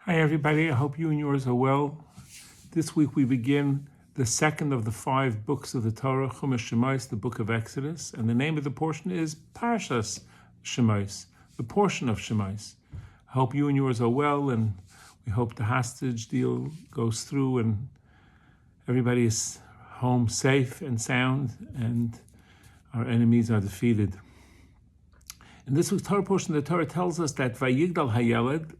Hi everybody, I hope you and yours are well. This week we begin the second of the 5 books of the Torah, Chumash Shemot, the book of Exodus, and the name of the portion is Parshat Shemot, the portion of Shemot. I hope you and yours are well, and we hope the hostage deal goes through and everybody is home safe and sound and our enemies are defeated. In this week's Torah portion, the Torah tells us that Vayigdal Hayeled,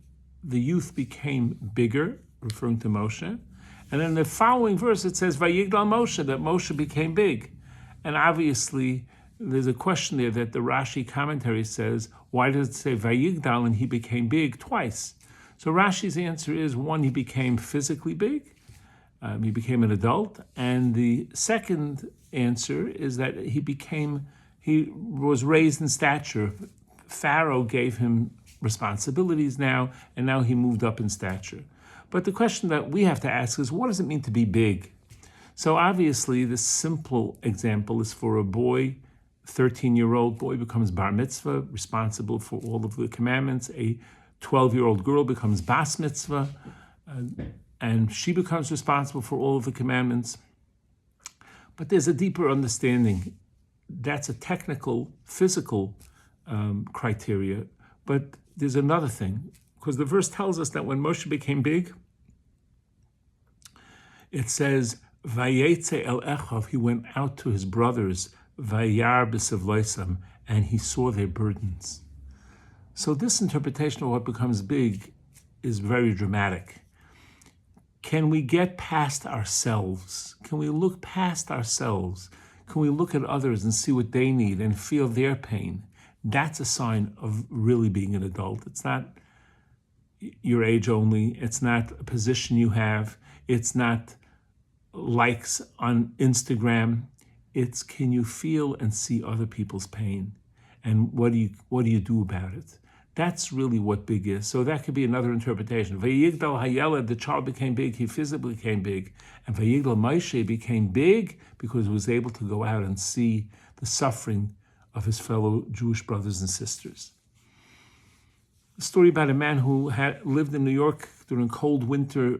the youth became bigger, referring to Moshe. And in the following verse, it says, Vayigdal Moshe, that Moshe became big. And obviously, there's a question there that the Rashi commentary says, why does it say Vayigdal and he became big twice? So Rashi's answer is, one, he became physically big. He became an adult. And the second answer is that he was raised in stature. Pharaoh gave him responsibilities now, and now he moved up in stature. But the question that we have to ask is, what does it mean to be big? So obviously, the simple example is for a boy, 13-year-old boy becomes bar mitzvah, responsible for all of the commandments. A 12-year-old girl becomes bas mitzvah, and she becomes responsible for all of the commandments. But there's a deeper understanding. That's a technical, physical criteria. But there's another thing, because the verse tells us that when Moshe became big, it says, Vayetze el Echav, he went out to his brothers, Vayar b'sevloisam, and he saw their burdens. So this interpretation of what becomes big is very dramatic. Can we get past ourselves? Can we look past ourselves? Can we look at others and see what they need and feel their pain? That's a sign of really being an adult. It's not your age only. It's not a position you have. It's not likes on Instagram. It's, can you feel and see other people's pain? And what do you do about it? That's really what big is. So that could be another interpretation. Vayigdal Hayeled, the child became big, he physically became big. And Vayigdal Moshe became big because he was able to go out and see the suffering of his fellow Jewish brothers and sisters. A story about a man who had lived in New York during cold winter,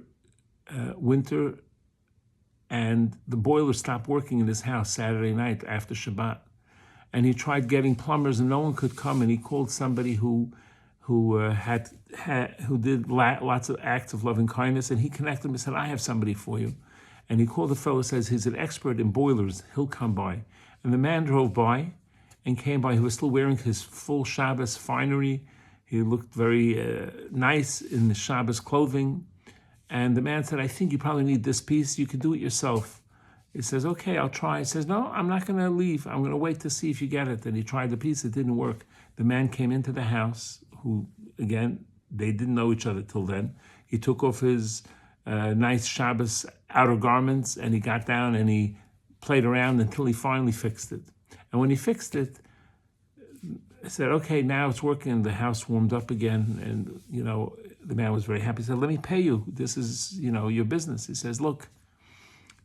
and the boiler stopped working in his house Saturday night after Shabbat. And he tried getting plumbers and no one could come, and he called somebody who did lots of acts of loving kindness, and he connected him and said, I have somebody for you. And he called the fellow, says he's an expert in boilers, he'll come by. And the man drove by and came by. He was still wearing his full Shabbos finery. He looked very nice in the Shabbos clothing. And the man said, I think you probably need this piece. You can do it yourself. He says, okay, I'll try. He says, no, I'm not going to leave. I'm going to wait to see if you get it. And he tried the piece. It didn't work. The man came into the house, who, again, they didn't know each other till then. He took off his nice Shabbos outer garments, and he got down and he played around until he finally fixed it. And when he fixed it, I said, okay, now it's working. The house warmed up again. And, the man was very happy. He said, let me pay you. This is, your business. He says, look,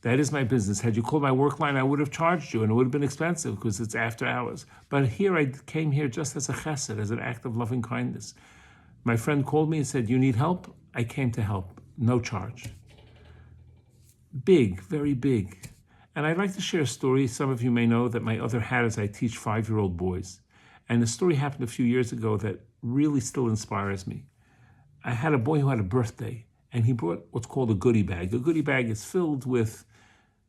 that is my business. Had you called my work line, I would have charged you, and it would have been expensive because it's after hours. But here, I came here just as a chesed, as an act of loving kindness. My friend called me and said, you need help? I came to help. No charge. Big, very big. And I'd like to share a story. Some of you may know that my other hat is I teach 5-year-old boys. And the story happened a few years ago that really still inspires me. I had a boy who had a birthday, and he brought what's called a goodie bag. A goodie bag is filled with,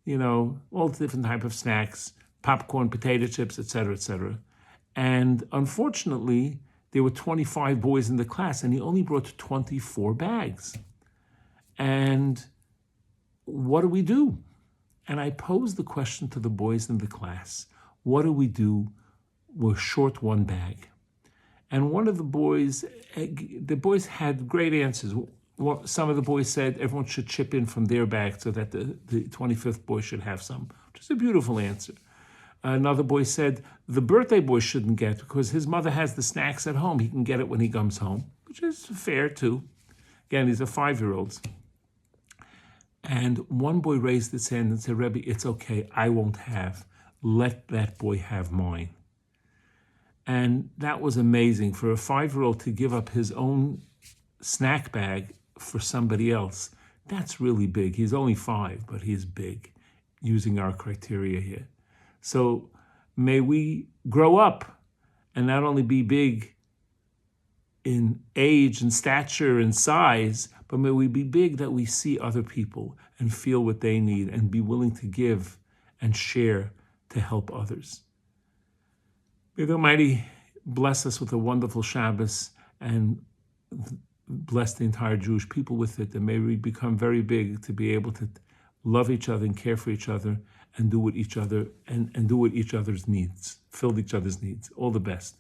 all different type of snacks, popcorn, potato chips, etc., etc. And unfortunately, there were 25 boys in the class, and he only brought 24 bags. And what do we do? And I posed the question to the boys in the class, what do we do? We're short one bag. And one of the boys had great answers. Some of the boys said everyone should chip in from their bag so that the 25th boy should have some, which is a beautiful answer. Another boy said the birthday boy shouldn't get because his mother has the snacks at home. He can get it when he comes home, which is fair too. Again, these are 5-year-olds. And one boy raised his hand and said, Rabbi, it's okay, I won't have. Let that boy have mine. And that was amazing for a 5-year-old to give up his own snack bag for somebody else, that's really big. He's only 5, but he's big, using our criteria here. So may we grow up and not only be big in age and stature and size, but may we be big that we see other people and feel what they need and be willing to give and share to help others. May the Almighty bless us with a wonderful Shabbos and bless the entire Jewish people with it, and may we become very big to be able to love each other and care for each other and do what each other and do what each other's needs, fill each other's needs. All the best.